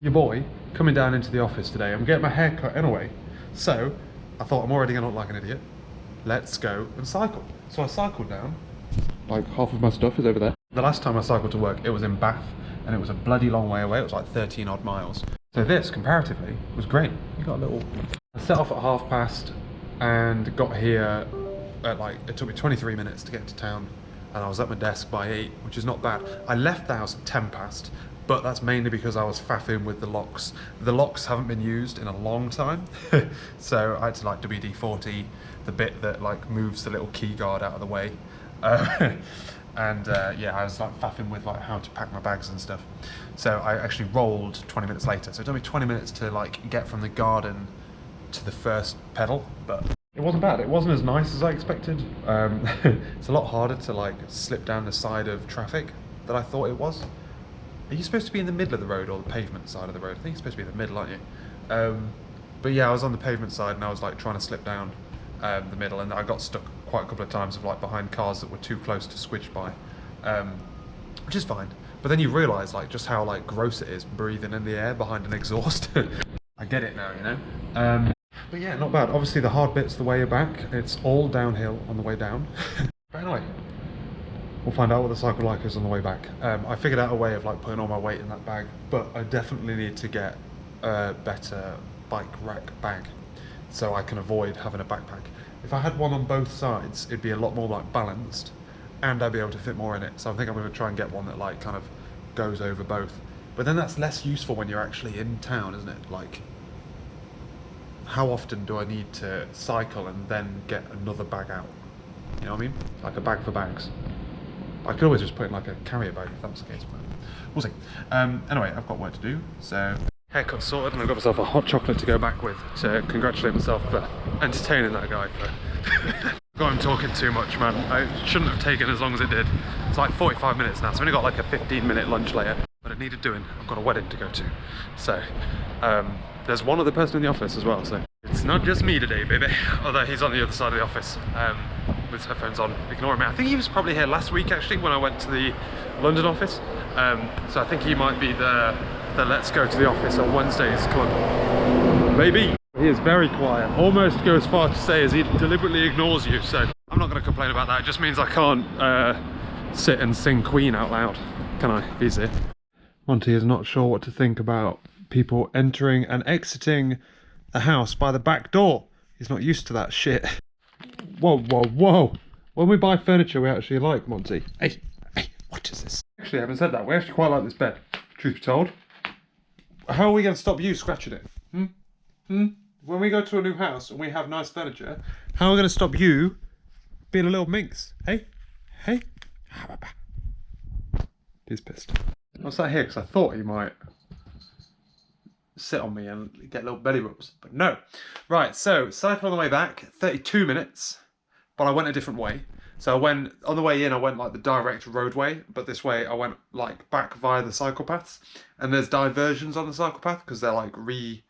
Your boy coming down into the office today. I'm getting my hair cut anyway. So I thought I'm already going to look like an idiot. Let's go and cycle. So I cycled down. Like half of my stuff is over there. The last time I cycled to work, it was in Bath and it was a bloody long way away. It was like 13 odd miles. So this, comparatively, was great. You got a little... I set off at 1:30 and got here at like... It took me 23 minutes to get to town and I was at my desk by 8, which is not bad. I left the house at 10 past. But that's mainly because I was faffing with the locks. The locks haven't been used in a long time. So I had to like WD-40 the bit that like moves the little key guard out of the way. Yeah, I was like faffing with like how to pack my bags and stuff. So I actually rolled 20 minutes later. So it took me 20 minutes to like get from the garden to the first pedal, but it wasn't bad. It wasn't as nice as I expected. It's a lot harder to like slip down the side of traffic than I thought it was. Are you supposed to be in the middle of the road or the pavement side of the road? I think you're supposed to be in the middle, aren't you? But yeah, I was on the pavement side and I was like trying to slip down the middle, and I got stuck quite a couple of times of like behind cars that were too close to squidge by, which is fine. But then you realise like just how like gross it is breathing in the air behind an exhaust. I get it now, you know. But yeah, not bad. Obviously the hard bit's the way back. It's all downhill on the way down. But anyway. We'll find out what the cycle like is on the way back. I figured out a way of like putting all my weight in that bag, but I definitely need to get a better bike rack bag so I can avoid having a backpack. If I had one on both sides, it'd be a lot more like balanced and I'd be able to fit more in it. So I think I'm going to try and get one that like kind of goes over both. But then that's less useful when you're actually in town, isn't it? Like, how often do I need to cycle and then get another bag out? You know what I mean? Like a bag for bags. I could always just put in like a carrier bag if that's the case, but we'll see. Anyway, I've got work to do, so... Haircut sorted, and I've got myself a hot chocolate to go back with to congratulate myself for entertaining that guy. Got him talking too much, man. I shouldn't have taken as long as it did. It's like 45 minutes now, so I've only got like a 15-minute lunch later. But it needed doing. I've got a wedding to go to. So, there's one other person in the office as well, so... It's not just me today, baby. Although he's on the other side of the office. With his headphones on, ignoring me. I think he was probably here last week actually when I went to the London office. So I think he might be the Let's Go to the Office on Wednesdays club. Maybe. He is very quiet. Almost go as far to say as he deliberately ignores you. So I'm not going to complain about that. It just means I can't sit and sing Queen out loud. Can I? Easy. Monty is not sure what to think about people entering and exiting the house by the back door. He's not used to that shit. Whoa, whoa, whoa. When we buy furniture we actually like, Monty. Hey, what is this? Actually, I haven't said that. We actually quite like this bed, truth be told. How are we going to stop you scratching it? When we go to a new house and we have nice furniture, how are we going to stop you being a little minx? Hey? He's pissed. I sat here because I thought he might sit on me and get little belly rubs, but no. Right, so cycle on the way back, 32 minutes, but I went a different way. So I went, on the way in, I went like the direct roadway, but this way I went like back via the cycle paths. And there's diversions on the cycle path because they're like I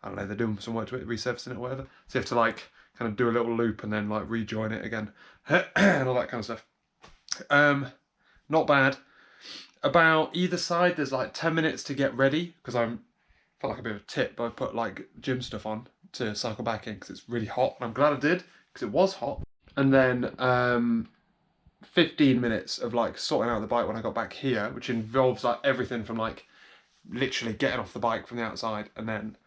don't know, they're doing some work to it, resurfacing it or whatever. So you have to like kind of do a little loop and then like rejoin it again and all that kind of stuff. Not bad. About either side, there's like 10 minutes to get ready because felt like a bit of a tip, but I put like gym stuff on to cycle back in because it's really hot, and I'm glad I did because it was hot. And then 15 minutes of like sorting out the bike when I got back here, which involves like everything from like literally getting off the bike from the outside and then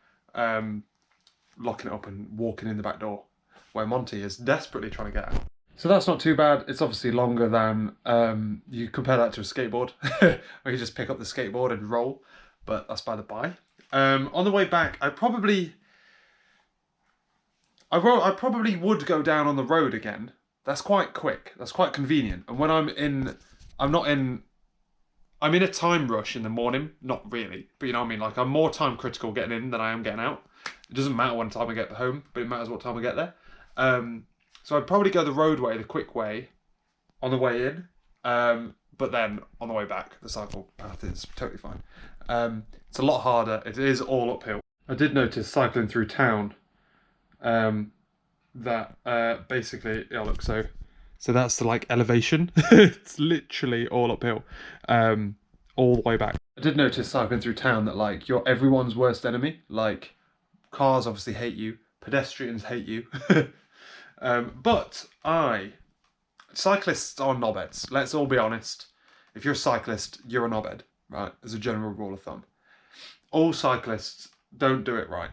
locking it up and walking in the back door where Monty is desperately trying to get out. So that's not too bad. It's obviously longer than you compare that to a skateboard where you just pick up the skateboard and roll, but that's by the by. On the way back, I probably would go down on the road again. That's quite quick. That's quite convenient. And when I'm in a time rush in the morning. Not really, but you know what I mean? Like I'm more time critical getting in than I am getting out. It doesn't matter what time I get home, but it matters what time I get there. So I'd probably go the road way, the quick way, on the way in. But then on the way back, the cycle path is totally fine. It's a lot harder. It is all uphill. I did notice cycling through town that basically, yeah, look, so that's the like elevation. It's literally all uphill. all the way back. I did notice cycling through town that like you're everyone's worst enemy. Like cars obviously hate you, pedestrians hate you, but cyclists are knobheads. Let's all be honest. If you're a cyclist, you're a knobhead, right? As a general rule of thumb. All cyclists don't do it right.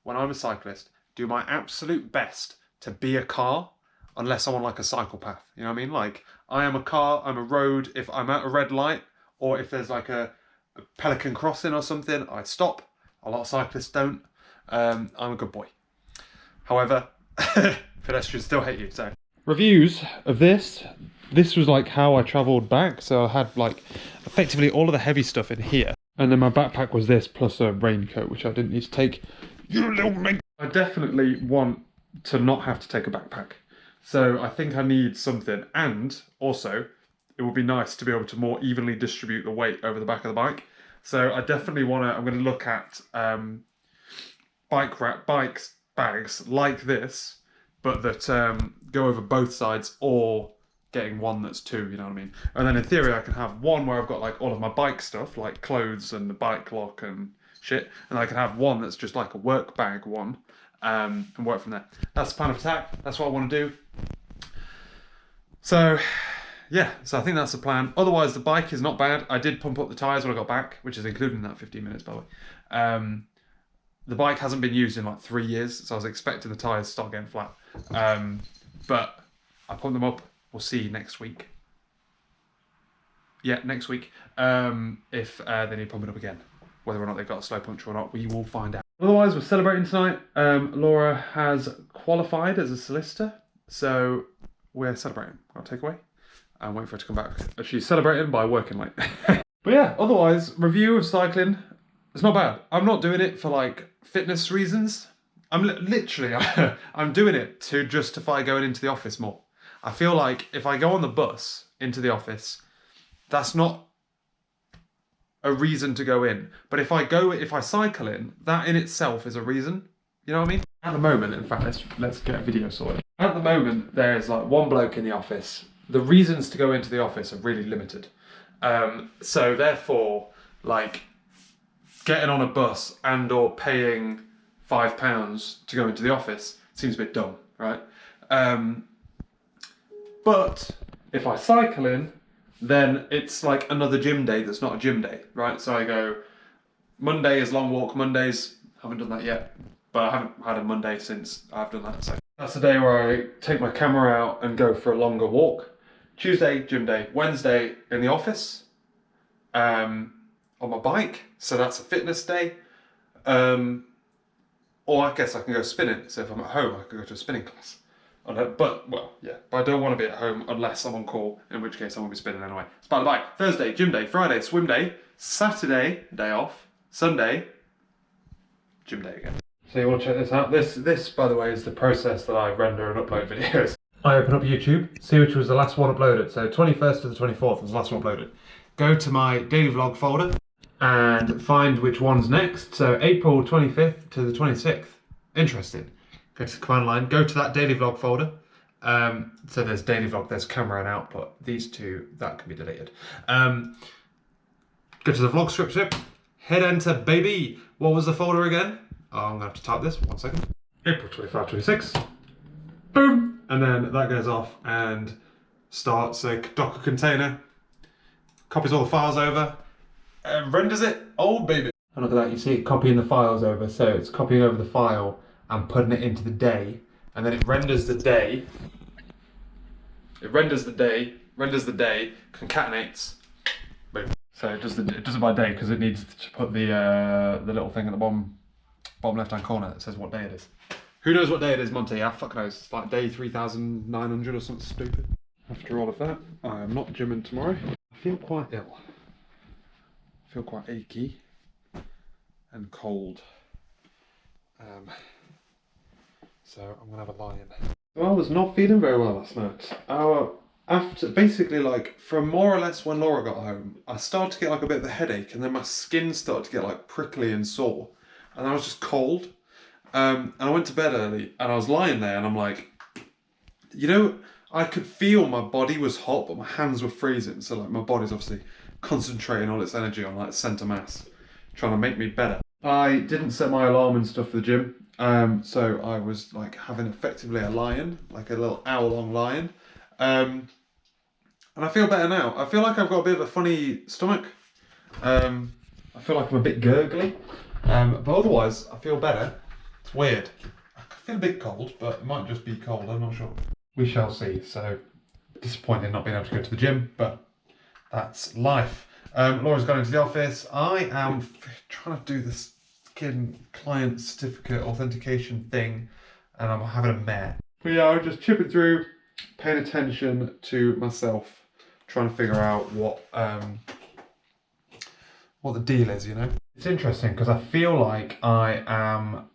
When I'm a cyclist, do my absolute best to be a car, unless I'm on like a cycle path. You know what I mean? Like I am a car, I'm a road. If I'm at a red light, or if there's like a pelican crossing or something, I stop. A lot of cyclists don't. I'm a good boy. However, pedestrians still hate you, so. Reviews of this. This was like how I travelled back. So I had like effectively all of the heavy stuff in here. And then my backpack was this plus a raincoat, which I didn't need to take. You little mate. I definitely want to not have to take a backpack. So I think I need something. And also, it would be nice to be able to more evenly distribute the weight over the back of the bike. So I definitely want to, I'm going to look at bags like this, but that go over both sides, or getting one that's two, you know what I mean? And then in theory I can have one where I've got like all of my bike stuff, like clothes and the bike lock and shit, and I can have one that's just like a work bag one, and work from there. That's the plan of attack. That's what I want to do. So yeah, so I think that's the plan. Otherwise the bike is not bad. I did pump up the tyres when I got back, which is included in that 15 minutes by the way. The bike hasn't been used in like 3 years, so I was expecting the tyres to start getting flat. But I pumped them up. We'll see next week. Yeah, next week. If they need pumping up again. Whether or not they've got a slow puncture or not, we will find out. Otherwise, we're celebrating tonight. Laura has qualified as a solicitor, so we're celebrating. I'll take away. I'm waiting for her to come back. She's celebrating by working late. But yeah, otherwise, review of cycling. It's not bad. I'm not doing it for like fitness reasons. I'm literally, I'm doing it to justify going into the office more. I feel like if I go on the bus into the office, that's not a reason to go in. But if I cycle in, that in itself is a reason. You know what I mean? At the moment, in fact, let's get a video sorted. At the moment, there's like one bloke in the office. The reasons to go into the office are really limited. So therefore, like getting on a bus and or paying £5 to go into the office seems a bit dumb, right? But if I cycle in, then it's like another gym day that's not a gym day, right? So I go, Monday is long walk Mondays. Haven't done that yet, but I haven't had a Monday since I've done that. So that's the day where I take my camera out and go for a longer walk. Tuesday, gym day. Wednesday, in the office, on my bike. So that's a fitness day. Or I guess I can go spinning. So if I'm at home, I can go to a spinning class. But I don't want to be at home unless I'm on call, in which case I won't be spinning anyway. So by the way, Thursday, gym day, Friday, swim day, Saturday, day off, Sunday, gym day again. So you want to check this out? This, by the way, is the process that I render and upload videos. I open up YouTube, see which was the last one uploaded. So 21st to the 24th was the last one uploaded. Go to my daily vlog folder and find which one's next. So April 25th to the 26th. Interesting. Go to the command line, go to that daily vlog folder. So there's daily vlog, there's camera and output. These two, that can be deleted. Go to the vlog script zip, hit enter, baby. What was the folder again? Oh, I'm gonna have to type this, 1 second. April 25, 26. Boom! And then that goes off and starts a Docker container, copies all the files over, and renders it. Oh, baby. And look at that, you see it copying the files over. So it's copying over the file and putting it into the day, and then it renders the day. It renders the day, concatenates. Boom. So it does it by day because it needs to put the little thing at the bottom left-hand corner that says what day it is. Who knows what day it is, Monty? I fuck knows. It's like day 3,900 or something stupid. After all of that, I am not gymming tomorrow. I feel quite ill. I feel quite achy and cold. So I'm gonna have a lie-in. Well, I was not feeling very well last night. After basically like from more or less when Laura got home, I started to get like a bit of a headache, and then my skin started to get like prickly and sore, and I was just cold. And I went to bed early, and I was lying there, and I'm like, you know, I could feel my body was hot, but my hands were freezing. So like my body's obviously concentrating all its energy on like centre mass, trying to make me better. I didn't set my alarm and stuff for the gym, so I was like having effectively a lion, like a little hour-long lion, and I feel better now. I feel like I've got a bit of a funny stomach. I feel like I'm a bit gurgly, but otherwise I feel better. It's weird. I feel a bit cold, but it might just be cold, I'm not sure. We shall see. So disappointed not being able to go to the gym, but that's life. Laura's gone into the office. I am trying to do this client certificate authentication thing, and I'm having a mare. But yeah, I'm just chipping through, paying attention to myself, trying to figure out what the deal is, you know? It's interesting because I feel like I am,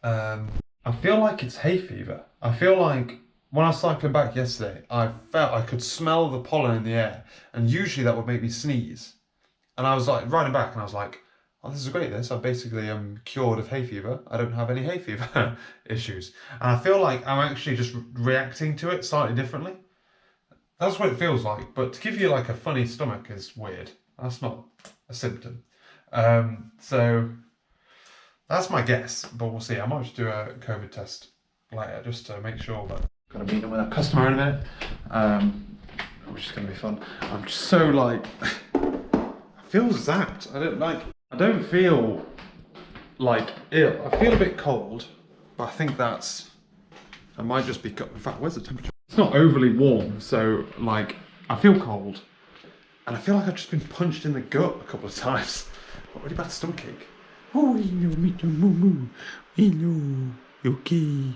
I feel like it's hay fever. I feel like when I was cycling back yesterday, I felt I could smell the pollen in the air, and usually that would make me sneeze. And I was like riding back and I was like, oh, this is great, this. I basically am cured of hay fever. I don't have any hay fever issues. And I feel like I'm actually just reacting to it slightly differently. That's what it feels like. But to give you like a funny stomach is weird. That's not a symptom. So that's my guess, but we'll see. I might just do a COVID test later just to make sure. But got a meeting with a customer in a minute, which is going to be fun. I'm just so like, I feel zapped. I don't feel like ill. I feel a bit cold, but I think I might just be, in fact, where's the temperature? It's not overly warm, so like, I feel cold. And I feel like I've just been punched in the gut a couple of times. Got really bad stomachache. Oh, me too, moo. Hello, you okay?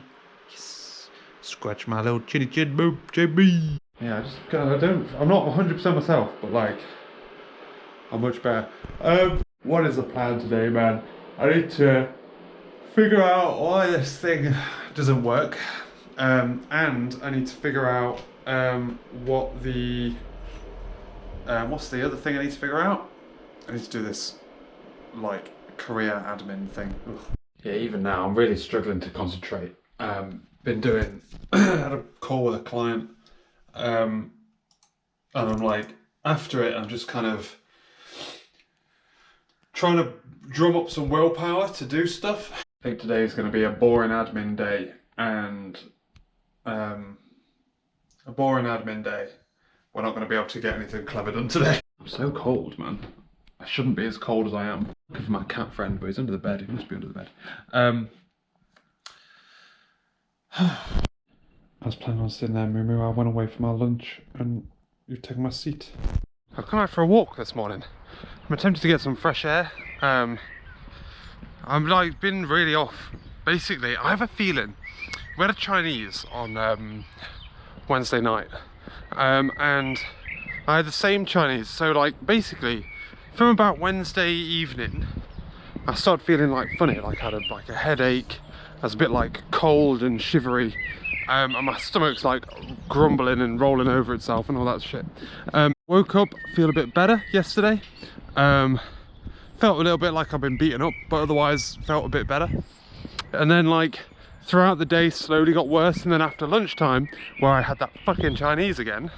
Yes. Scratch my little chinny chin boob, JB. Yeah, I'm not 100% myself, but like, I'm much better. What is the plan today, man? I need to figure out why this thing doesn't work. And I need to figure out what's the other thing I need to figure out? I need to do this like career admin thing. Ugh. Yeah, even now I'm really struggling to concentrate. Been doing had a call with a client, and I'm like, after it I'm just kind of trying to drum up some willpower to do stuff. I think today is going to be a boring admin day, and a boring admin day. We're not going to be able to get anything clever done today. I'm so cold, man. I shouldn't be as cold as I am. Looking for my cat friend, but he's under the bed. He must be under the bed. I was planning on sitting there, Moo. I went away for my lunch and you've taken my seat. I've come out for a walk this morning. I'm attempting to get some fresh air. I'm like been really off. Basically, I have a feeling we had a Chinese on Wednesday night, and I had the same Chinese. So like basically, from about Wednesday evening, I started feeling like funny. Like I had a headache. I was a bit like cold and shivery, and my stomach's like grumbling and rolling over itself and all that shit. Woke up, feel a bit better yesterday. Felt a little bit like I've been beaten up, but otherwise felt a bit better. And then like throughout the day slowly got worse, and then after lunchtime, where I had that fucking Chinese again,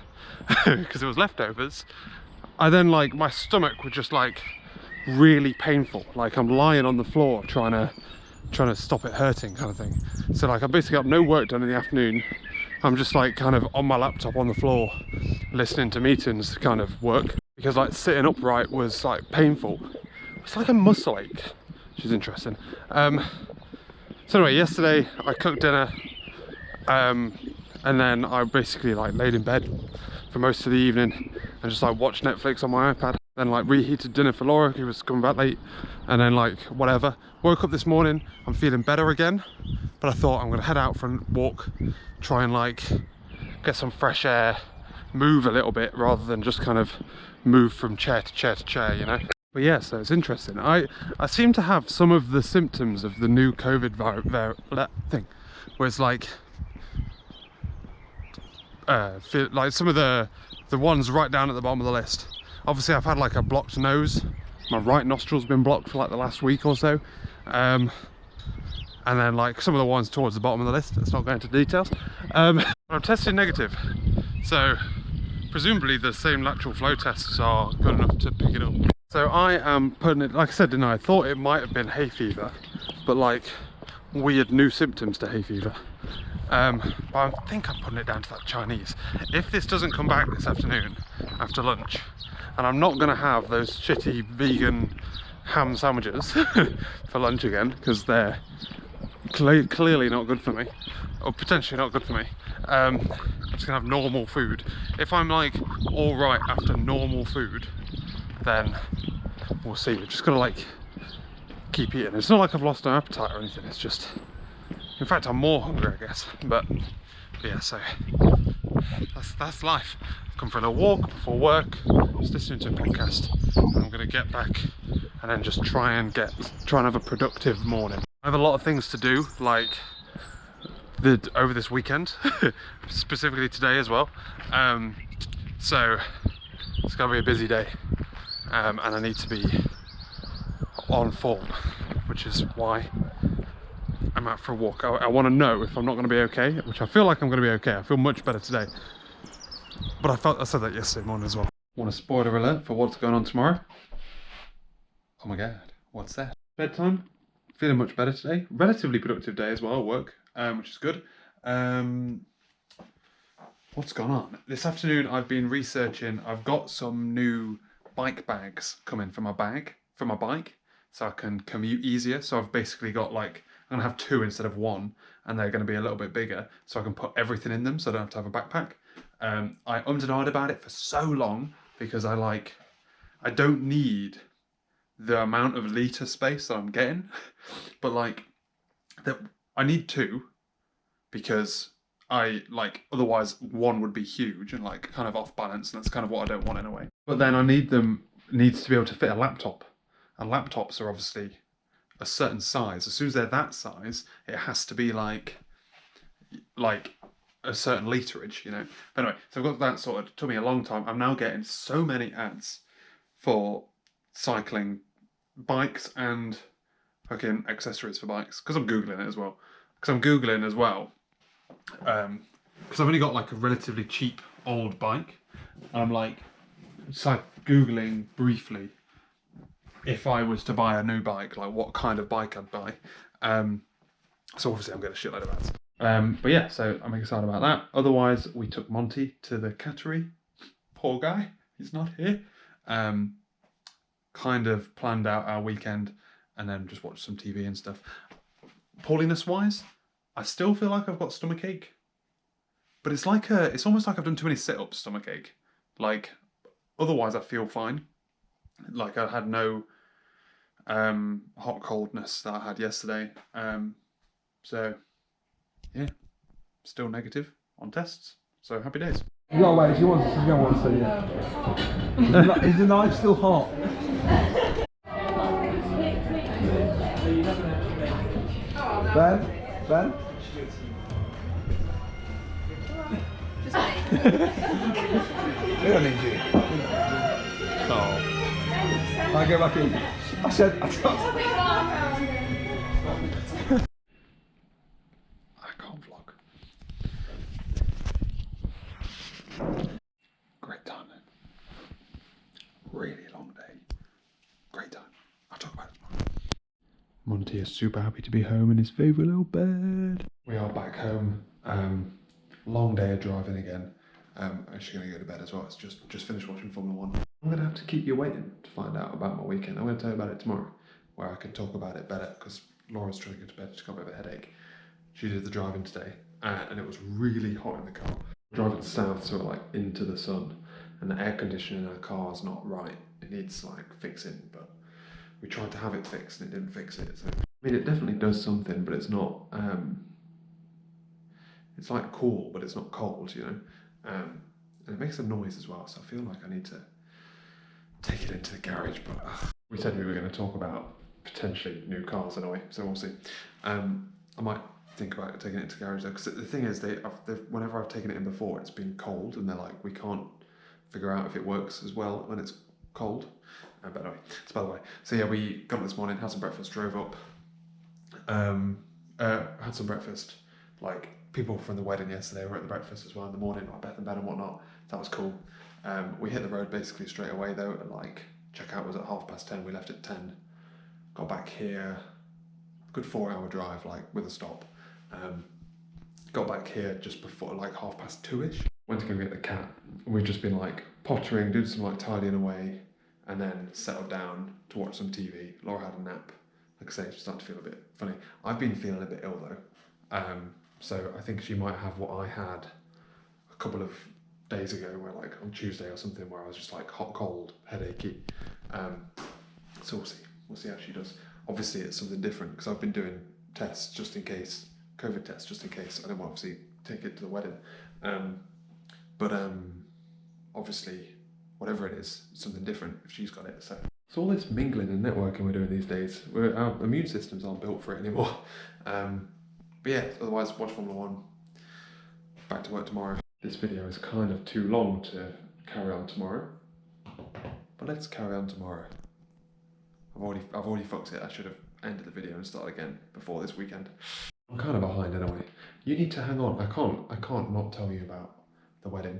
because it was leftovers, I then like, my stomach was just like really painful. Like I'm lying on the floor trying to stop it hurting kind of thing. So like I basically got no work done in the afternoon. I'm just like kind of on my laptop on the floor listening to meetings kind of work, because like sitting upright was like painful. It's like a muscle ache, which is interesting. So anyway, yesterday I cooked dinner, and then I basically like laid in bed for most of the evening and just like watched Netflix on my iPad. Then like reheated dinner for Laura, who was coming back late, and then like whatever. Woke up this morning, I'm feeling better again, but I thought I'm gonna head out for a walk, try and like get some fresh air, move a little bit rather than just kind of move from chair to chair to chair, you know? But yeah, so it's interesting. I seem to have some of the symptoms of the new COVID thing, where it's like, feel like some of the ones right down at the bottom of the list. Obviously I've had like a blocked nose. My right nostril's been blocked for like the last week or so. And then like some of the ones towards the bottom of the list, let's not go into details. But I'm tested negative. So presumably the same lateral flow tests are good enough to pick it up. So I am putting it, like I said, didn't I? I thought it might have been hay fever, but like weird new symptoms to hay fever. But I think I'm putting it down to that Chinese. If this doesn't come back this afternoon after lunch, and I'm not gonna have those shitty vegan ham sandwiches for lunch again, because they're clearly not good for me, or potentially not good for me. I'm just gonna have normal food. If I'm like all right after normal food, then we'll see. We've just gotta like keep eating. It's not like I've lost an appetite or anything. It's just, in fact, I'm more hungry, I guess. But yeah, so that's life. I've come for a little walk before work, just listening to a podcast. And I'm gonna get back and then just try and have a productive morning. I have a lot of things to do, like over this weekend, specifically today as well. So it's gonna be a busy day, and I need to be on form, which is why I'm out for a walk. I want to know if I'm not going to be okay, which I feel like I'm going to be okay. I feel much better today, but I said that yesterday morning as well. Want a spoiler alert for what's going on tomorrow? Oh my god, what's that? Bedtime. Feeling much better today. Relatively productive day as well at work, which is good. What's gone on? This afternoon I've been researching. I've got some new bike bags coming for my bike, so I can commute easier. So I've basically got like, I'm gonna have 2 instead of 1, and they're gonna be a little bit bigger, so I can put everything in them, so I don't have to have a backpack. I ummed and ahed about it for so long because I don't need the amount of litre space that I'm getting, but like that I need 2 because otherwise 1 would be huge and like kind of off balance, and that's kind of what I don't want in a way. But then I needs to be able to fit a laptop, and laptops are obviously a certain size. As soon as they're that size, it has to be like a certain literage, you know. But anyway, so I've got that sorted. It took me a long time. I'm now getting so many ads for cycling bikes and fucking accessories for bikes, because I'm googling it as well. Because I've only got like a relatively cheap old bike. I'm like, it's like googling briefly if I was to buy a new bike, like what kind of bike I'd buy. So obviously I'm getting a shitload of ads. But yeah, so I'm excited about that. Otherwise, we took Monty to the cattery. Poor guy, he's not here. Kind of planned out our weekend and then just watched some TV and stuff. Pauliness wise, I still feel like I've got stomachache, but it's almost like I've done too many sit-ups stomachache. Like, otherwise I feel fine. Like I had no hot coldness that I had yesterday. So yeah, still negative on tests. So happy days. No, wait, you don't want to see it. Is the knife still hot? Ben? Just me. We don't need you. Oh. I go back in. I said, I can't vlog. Great time then. Really long day. Great time. I'll talk about it tomorrow. Monty is super happy to be home in his favourite little bed. We are back home. Long day of driving again. Actually going to go to bed as well. It's just finished watching Formula 1. I'm going to have to keep you waiting to find out about my weekend. I'm going to tell you about it tomorrow, where I can talk about it better, because Laura's trying to go to bed. She's got a bit of a headache. She did the driving today, and it was really hot in the car. Driving south, so like into the sun, and the air conditioning in our car is not right. It needs like fixing, but we tried to have it fixed and it didn't fix it. So I mean, it definitely does something, but it's not. It's like cool, but it's not cold, you know. And it makes a noise as well. So I feel like I need to take it into the garage. But we said we were going to talk about potentially new cars anyway, so we'll see. I might think about taking it into the garage though, because the thing is, whenever I've taken it in before, it's been cold, and they're like, we can't figure out if it works as well when it's cold. But anyway, so by the way, so yeah, we got up this morning, had some breakfast, drove up, had some breakfast, like people from the wedding yesterday were at the breakfast as well in the morning, like Beth and Ben and whatnot. That was cool. We hit the road basically straight away though, and like checkout was at 10:30. We left at 10. Got back here, good 4-hour drive, like with a stop. Got back here just before like 2:30ish. Went to go get the cat. We've just been like pottering, doing some like tidying away, and then settled down to watch some TV. Laura had a nap. Like I say, she's starting to feel a bit funny. I've been feeling a bit ill though. So I think she might have what I had a couple of days ago, where like on Tuesday or something, where I was just like hot, cold, headachy. So we'll see how she does. Obviously it's something different because I've been doing tests just in case, COVID tests just in case. I don't want to obviously take it to the wedding. But obviously whatever it is, it's something different if she's got it. So it's all this mingling and networking we're doing these days. Our immune systems aren't built for it anymore. But yeah, otherwise watch Formula 1. Back to work tomorrow. This video is kind of too long to carry on tomorrow, but let's carry on tomorrow. I've already fucked it. I should have ended the video and started again before this weekend. I'm kind of behind anyway. You need to hang on. I can't not tell you about the wedding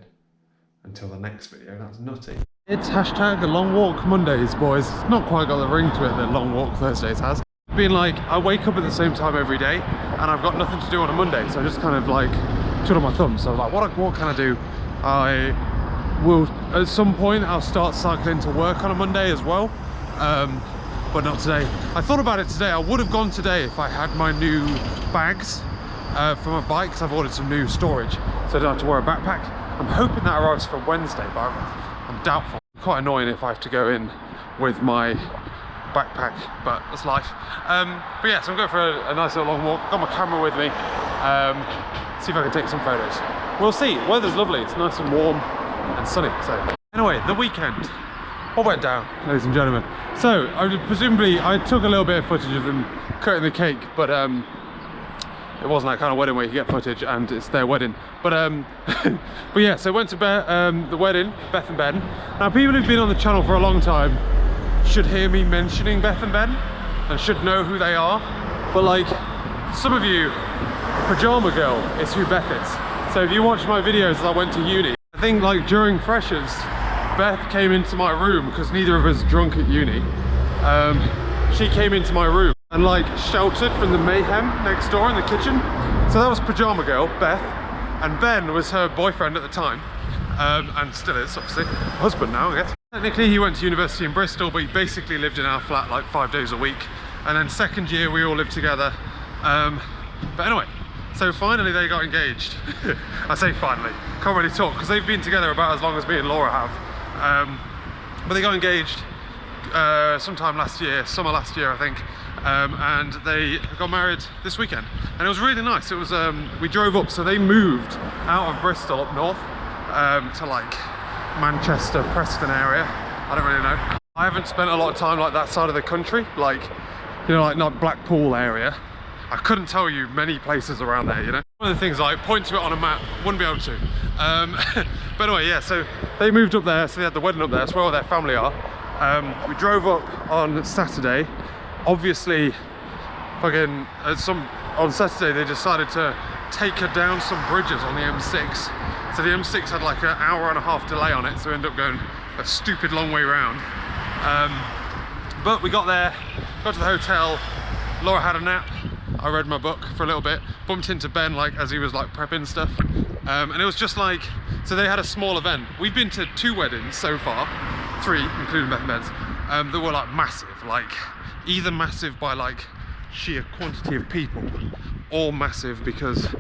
until the next video. That's nutty. It's hashtag Long Walk Mondays, boys. It's not quite got the ring to it that Long Walk Thursdays has. Being like, I wake up at the same time every day and I've got nothing to do on a Monday, so I just kind of like twiddle my thumbs. So I was like, what can I do? I will, at some point, I'll start cycling to work on a Monday as well, but not today. I thought about it today. I would have gone today if I had my new bags for my bike, because I've ordered some new storage, so I don't have to wear a backpack. I'm hoping that arrives for Wednesday, but I'm doubtful. Quite annoying if I have to go in with my backpack, but that's life. But yeah, so I'm going for a nice little long walk. Got my camera with me. See if I can take some photos. We'll see. Weather's lovely. It's nice and warm and sunny. So anyway, the weekend. What went down, ladies and gentlemen? So presumably I took a little bit of footage of them cutting the cake, but it wasn't that kind of wedding where you get footage and it's their wedding. But but yeah, so went to the wedding, Beth and Ben. Now people who've been on the channel for a long time should hear me mentioning Beth and Ben and should know who they are, but like some of you, Pajama Girl is who Beth is. So if you watch my videos as I went to uni, I think like during freshers, Beth came into my room because neither of us drunk at uni. She came into my room and like sheltered from the mayhem next door in the kitchen. So that was Pajama Girl, Beth, and Ben was her boyfriend at the time, and still is obviously, husband now I guess. Technically he went to university in Bristol, but he basically lived in our flat like 5 days a week. And then second year we all lived together. But anyway, so finally they got engaged. I say finally, can't really talk because they've been together about as long as me and Laura have. But they got engaged sometime last year, summer last year I think. And they got married this weekend. And it was really nice. It was, we drove up, so they moved out of Bristol up north to like Manchester, Preston area. I don't really know. I haven't spent a lot of time like that side of the country, like, you know, like not Blackpool area. I couldn't tell you many places around there, you know. One of the things I point to it on a map, wouldn't be able to. But anyway, yeah, so they moved up there, so they had the wedding up there, that's where all their family are. We drove up on Saturday. Obviously, fucking, on Saturday they decided to take her down some bridges on the M6. So the M6 had like an hour and a half delay on it, so we ended up going a stupid long way round. But we got there, got to the hotel, Laura had a nap, I read my book for a little bit, bumped into Ben like as he was like prepping stuff. And it was just like, so they had a small event. We've been to 2 weddings so far, 3, including Beth and Ben's, that were like massive, like either massive by like sheer quantity of people, or massive because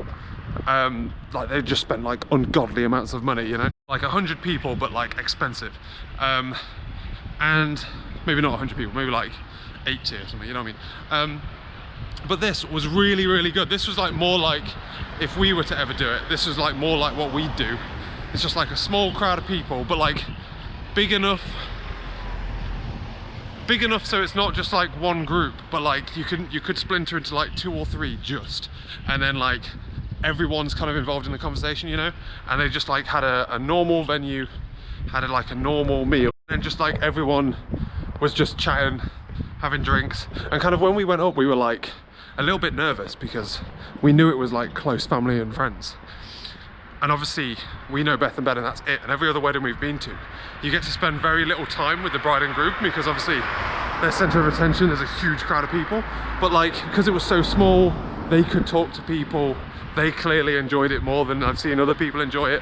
like they just spent like ungodly amounts of money, you know, like 100 people but like expensive, and maybe not 100 people, maybe like 80 or something, you know what I mean? But this was really, really good. This was like more like if we were to ever do it, this was like more like what we'd do. It's just like a small crowd of people, but like big enough so it's not just like one group, but like you could splinter into like 2 or 3 just, and then like everyone's kind of involved in the conversation, you know. And they just like had a normal venue, had like a normal meal, and just like everyone was just chatting, having drinks, and kind of when we went up, we were like a little bit nervous because we knew it was like close family and friends. And obviously we know Beth and Ben and that's it. And every other wedding we've been to, you get to spend very little time with the bride and groom because obviously their center of attention, there's a huge crowd of people. But like, because it was so small, they could talk to people. They clearly enjoyed it more than I've seen other people enjoy it.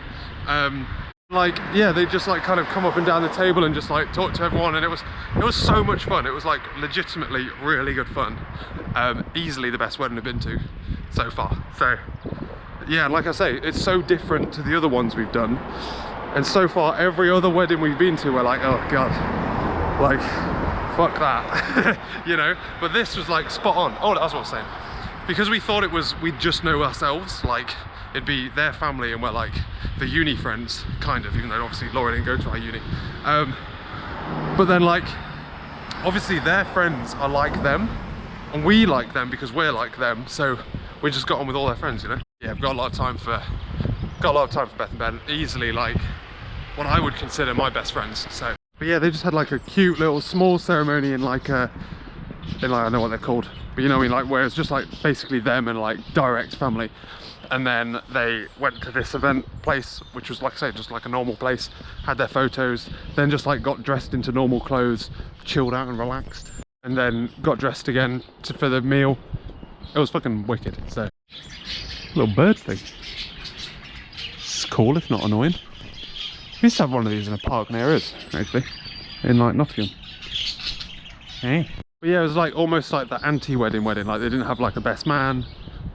Like, yeah, they just like kind of come up and down the table and just like talk to everyone, and it was so much fun. It was like legitimately really good fun. Easily the best wedding I've been to so far. So yeah, like I say, it's so different to the other ones we've done, and so far every other wedding we've been to, we're like, oh god, like fuck that. You know, but this was like spot on. Oh, that's what I was saying, because we thought it was, we'd just know ourselves, like it'd be their family and we're like the uni friends, kind of, even though obviously Laura didn't go to our uni. But then like, obviously their friends are like them, and we like them because we're like them, so we just got on with all their friends, you know? Yeah, we've got a lot of time for Beth and Ben. Easily like what I would consider my best friends. So, but yeah, they just had like a cute little small ceremony in like I don't know what they're called, but you know what I mean, like where it's just like basically them and like direct family. And then they went to this event place, which was, like I say, just like a normal place, had their photos, then just like got dressed into normal clothes, chilled out and relaxed, and then got dressed again for the meal. It was fucking wicked. So, little bird thing. It's cool, if not annoying. We used to have one of these in a park near us, actually, in like Nottingham. Hey. But yeah, it was like almost like the anti-wedding wedding. Like they didn't have like a best man.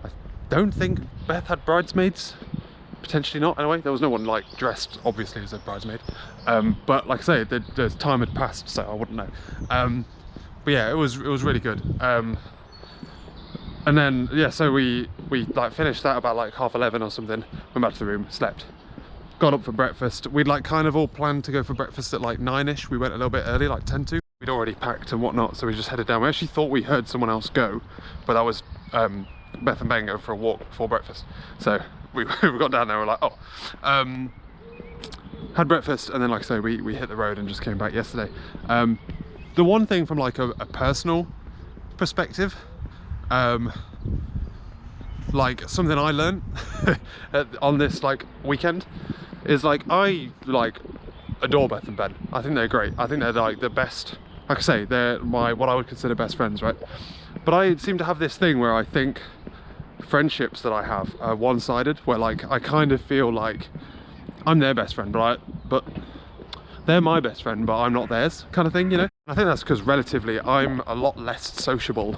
I don't think Beth had bridesmaids. Potentially not, anyway. There was no one like dressed obviously as a bridesmaid. But like I say, the time had passed, so I wouldn't know. But yeah, it was really good. And then yeah, so we like finished that about like 11:30 or something, went back to the room, slept, got up for breakfast. We'd like kind of all planned to go for breakfast at like 9ish. We went a little bit early, like 10 to. We'd already packed and whatnot, so we just headed down. We actually thought we heard someone else go, but that was Beth and Ben go for a walk before breakfast. So we got down there, we're like, oh. Had breakfast, and then like I say, we hit the road and just came back yesterday. The one thing from like a personal perspective, like something I learned on this like weekend is like I like adore Beth and Ben. I think they're great. I think they're like the best, like I say, they're what I would consider best friends, right? But I seem to have this thing where I think friendships that I have are one-sided, where like I kind of feel like I'm their best friend, but they're my best friend, but I'm not theirs, kind of thing, you know? I think that's because relatively I'm a lot less sociable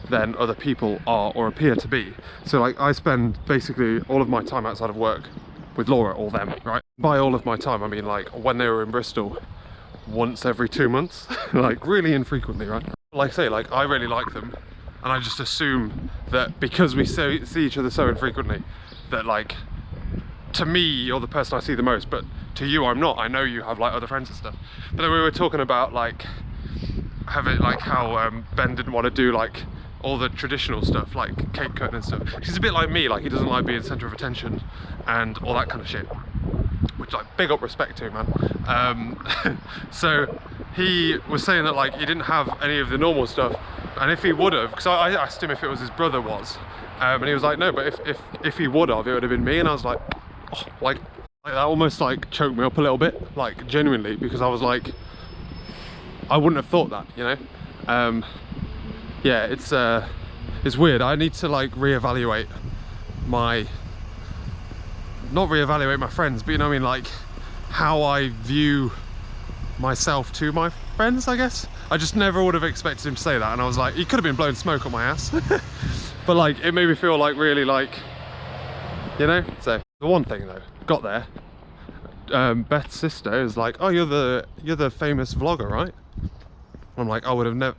than other people are or appear to be. So like I spend basically all of my time outside of work with Laura or them, right? By all of my time, I mean like when they were in Bristol, once every 2 months, like really infrequently, right? Like I say, like I really like them, and I just assume that because we see each other so infrequently, that like, to me, you're the person I see the most, but to you, I'm not. I know you have like other friends and stuff. But then we were talking about like, having like how Ben didn't want to do like all the traditional stuff, like cake cutting and stuff. He's a bit like me, like he doesn't like being center of attention and all that kind of shit, which like big up respect to, man. So he was saying that like he didn't have any of the normal stuff, and if he would have, because I asked him if it was his brother was, and he was like no, but if he would have, it would have been me. And I was like, oh, like that almost like choked me up a little bit, like genuinely, because I was like, I wouldn't have thought that, you know. Yeah, it's weird. I need to like reevaluate my, not reevaluate my friends, but you know what I mean, like how I view myself to my friends, I guess. I just never would have expected him to say that, and I was like, he could have been blowing smoke up my ass. But like it made me feel like really like, you know. So the one thing though, got there, Beth's sister is like, oh, you're the famous vlogger, right? I'm like, I would have never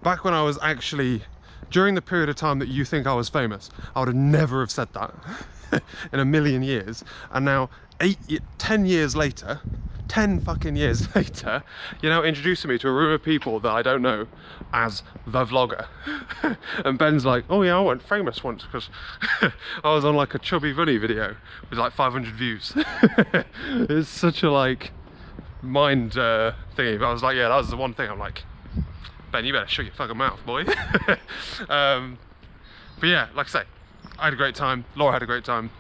back when I was actually, during the period of time that you think I was famous, I would have never have said that in a million years. And now 10 years later, 10 fucking years later, you know, introducing me to a room of people that I don't know as the vlogger. And Ben's like, oh yeah, I went famous once because I was on like a Chubby Bunny video with like 500 views. It's such a like mind thingy, but I was like, yeah, that was the one thing I'm like, Ben, you better shut your fucking mouth, boy. But yeah, like I say, I had a great time. Laura had a great time.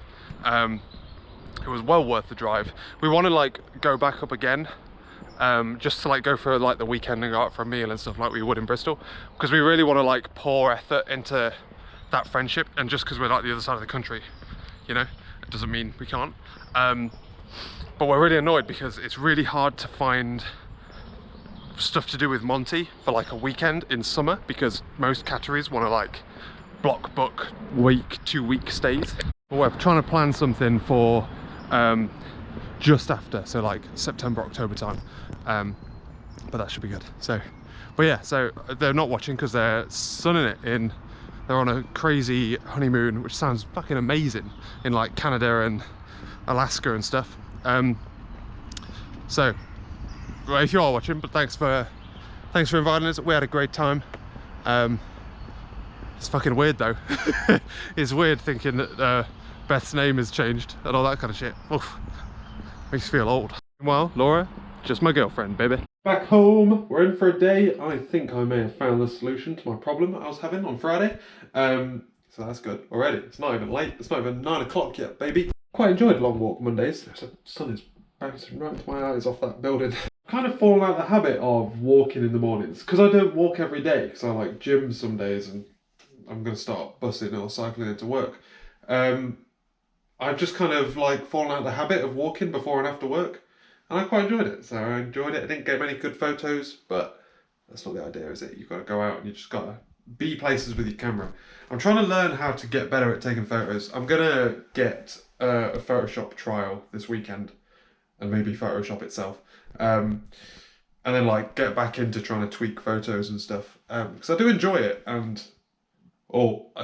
It was well worth the drive. We want to like go back up again, just to like go for like the weekend and go out for a meal and stuff like we would in Bristol, because we really want to like pour effort into that friendship. And just because we're like the other side of the country, you know, it doesn't mean we can't. But we're really annoyed because it's really hard to find stuff to do with Monty for like a weekend in summer, because most catteries want to like block book week, 2 week stays. But we're trying to plan something for just after, so like September, October time, but that should be good. So, but yeah, so they're not watching because they're sunning it in. They're on a crazy honeymoon, which sounds fucking amazing, in like Canada and Alaska and stuff. So well, if you are watching, but thanks for inviting us. We had a great time. It's fucking weird though. It's weird thinking that Beth's name has changed and all that kind of shit. Oof. Makes you feel old. Well, Laura, just my girlfriend, baby. Back home, we're in for a day. I think I may have found the solution to my problem I was having on Friday. So that's good already. It's not even late. It's not even 9 o'clock yet, baby. Quite enjoyed long walk Mondays. The sun is bouncing right into my eyes off that building. Kind of fallen out the habit of walking in the mornings, because I don't walk every day, because I like gym some days and I'm going to start busing or cycling into work. I've just kind of like fallen out the habit of walking before and after work, and I quite enjoyed it. So I enjoyed it. I didn't get many good photos, but that's not the idea, is it? You've got to go out and you just got to be places with your camera. I'm trying to learn how to get better at taking photos. I'm going to get a Photoshop trial this weekend, and maybe Photoshop itself. And then like get back into trying to tweak photos and stuff, because I do enjoy it. And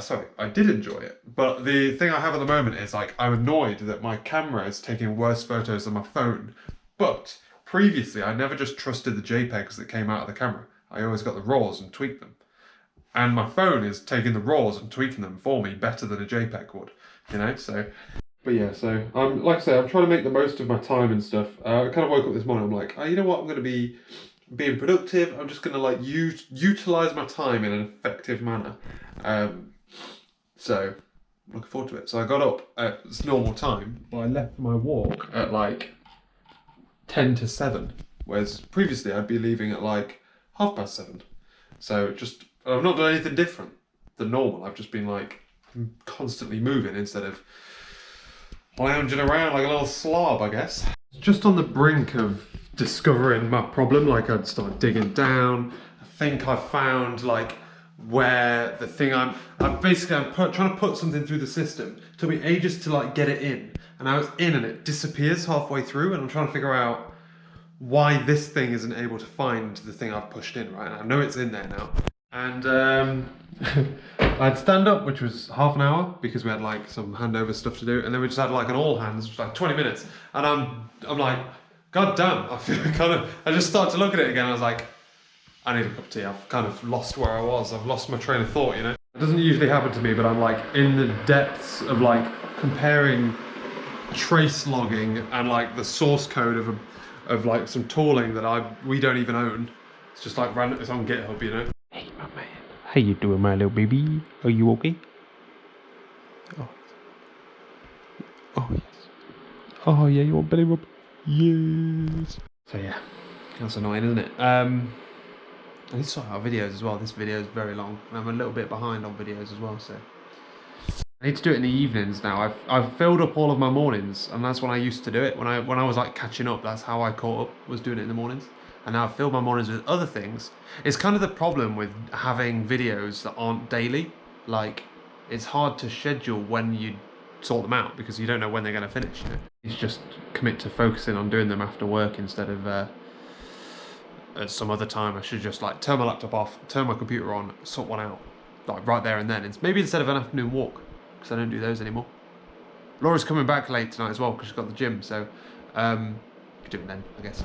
sorry, I did enjoy it, but the thing I have at the moment is like I'm annoyed that my camera is taking worse photos than my phone. But previously I never just trusted the JPEGs that came out of the camera. I always got the RAWs and tweaked them, and my phone is taking the RAWs and tweaking them for me better than a JPEG would, you know. So but yeah, so like I say, I'm trying to make the most of my time and stuff. I kind of woke up this morning, I'm like, oh, you know what, I'm going to be being productive. I'm just going to like utilize my time in an effective manner. So I'm looking forward to it. So I got up at its normal time, but I left my walk at like 10 to 7, whereas previously I'd be leaving at like 7:30. So just, I've not done anything different than normal. I've just been like constantly moving instead of lounging around like a little slob, I guess. Just on the brink of discovering my problem, like I'd start digging down. I think I found like where the thing I'm trying to put something through the system. It took me ages to like get it in, and I was in and it disappears halfway through, and I'm trying to figure out why this thing isn't able to find the thing I've pushed in, right? And I know it's in there now. And I'd stand up, which was half an hour, because we had like some handover stuff to do, and then we just had like an all hands, which was like 20 minutes. And I'm like, God damn, I just started to look at it again. I was like, I need a cup of tea. I've kind of lost where I was. I've lost my train of thought, you know? It doesn't usually happen to me, but I'm like in the depths of like comparing trace logging and like the source code of like some tooling that we don't even own. It's just like random, it's on GitHub, you know? Hey, my man. How you doing, my little baby? Are you okay? Oh. Oh, yes. Oh, yeah, you want belly rub? Yes. So, yeah. That's annoying, isn't it? I need to sort out videos as well. This video is very long, and I'm a little bit behind on videos as well, so. I need to do it in the evenings now. I've filled up all of my mornings, and that's when I used to do it. When I was like catching up, that's how I caught up, was doing it in the mornings. And now I've filled my mornings with other things. It's kind of the problem with having videos that aren't daily. Like, it's hard to schedule when you sort them out, because you don't know when they're going to finish, you know? It's just commit to focusing on doing them after work instead of at some other time. I should just like turn my laptop off, turn my computer on, sort one out, like right there and then. It's maybe instead of an afternoon walk, because I don't do those anymore. Laura's coming back late tonight as well, because she's got the gym, so do it then, I guess.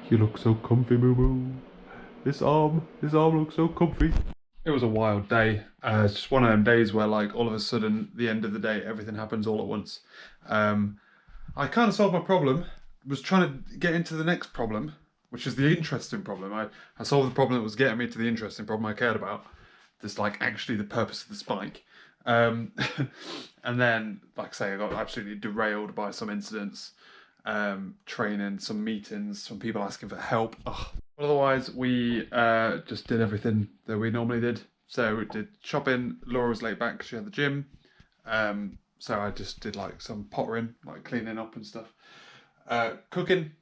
You look so comfy, Moo Moo. This arm looks so comfy. It was a wild day. It's just one of them days where like all of a sudden, the end of the day, everything happens all at once. I kind of solved my problem. Was trying to get into the next problem, which is the interesting problem. I solved the problem that was getting me to the interesting problem I cared about. This like actually the purpose of the spike. And then, like I say, I got absolutely derailed by some incidents, training, some meetings, some people asking for help. Ugh. Otherwise, we just did everything that we normally did. So we did shopping. Laura was late back because she had the gym. So I just did like some pottering, like cleaning up and stuff. Cooking,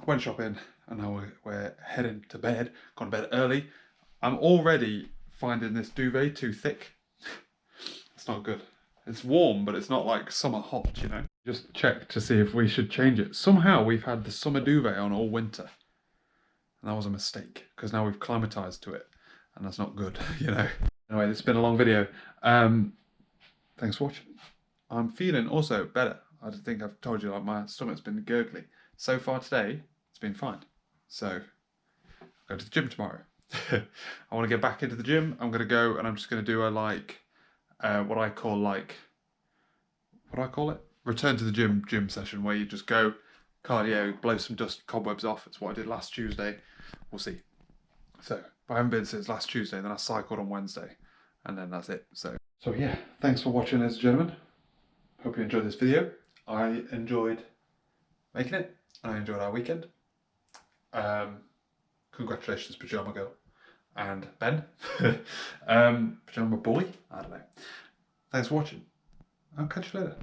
went shopping, and now we're heading to bed. Gone to bed early. I'm already finding this duvet too thick. It's not good. It's warm, but it's not like summer hot, you know. Just check to see if we should change it. Somehow we've had the summer duvet on all winter. And that was a mistake, because now we've climatized to it. And that's not good, you know. Anyway, this has been a long video. Thanks for watching. I'm feeling also better. I think I've told you, like, my stomach's been gurgly. So far today, it's been fine. So, go to the gym tomorrow. I want to get back into the gym. I'm going to go and I'm just going to do a, like, what I call it? Return to the gym session, where you just go, cardio, blow some dust, cobwebs off. It's what I did last Tuesday. We'll see. So, if I haven't been since last Tuesday, then I cycled on Wednesday. And then that's it. So yeah, thanks for watching, ladies and gentlemen. Hope you enjoyed this video. I enjoyed making it. I enjoyed our weekend. Congratulations, Pajama Girl and Ben. Pajama Boy? I don't know. Thanks for watching. I'll catch you later.